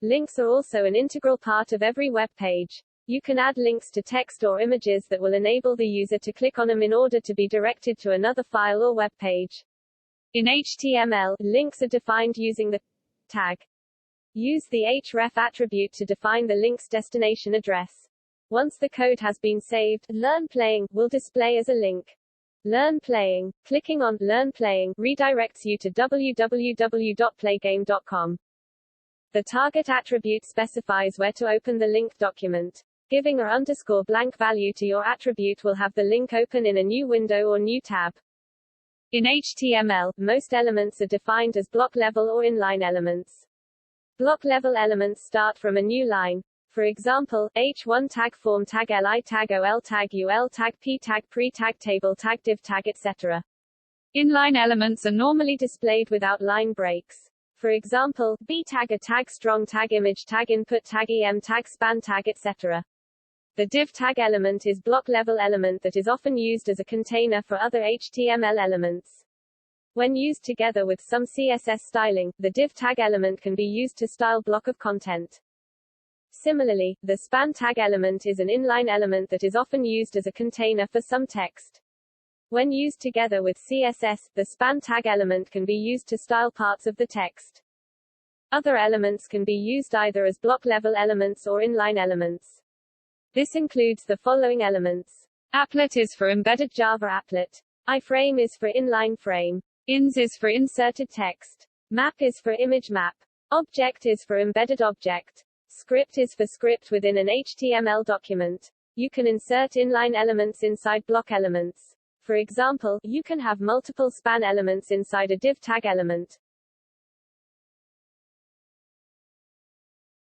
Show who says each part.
Speaker 1: Links are also an integral part of every web page. You can add links to text or images that will enable the user to click on them in order to be directed to another file or web page. In HTML, links are defined using the tag. Use the href attribute to define the link's destination address. Once the code has been saved, Learn Playing will display as a link. Learn Playing. Clicking on Learn Playing redirects you to www.playgame.com. The target attribute specifies where to open the link document. Giving a _blank value to your attribute will have the link open in a new window or new tab. In HTML, most elements are defined as block level or inline elements. Block level elements start from a new line. For example, h1 tag form tag li tag ol tag ul tag p tag pre tag table tag div tag etc. Inline elements are normally displayed without line breaks. For example, b tag a tag strong tag image tag input tag em tag span tag etc. The div tag element is block level element that is often used as a container for other HTML elements. When used together with some CSS styling, the div tag element can be used to style block of content. Similarly, the span tag element is an inline element that is often used as a container for some text. When used together with CSS, the span tag element can be used to style parts of the text. Other elements can be used either as block-level elements or inline elements. This includes the following elements. Applet is for embedded Java applet. iframe is for inline frame. Ins is for inserted text. Map is for image map. Object is for embedded object. Script is for script within an HTML document. You can insert inline elements inside block elements. For example, you can have multiple span elements inside a div tag element.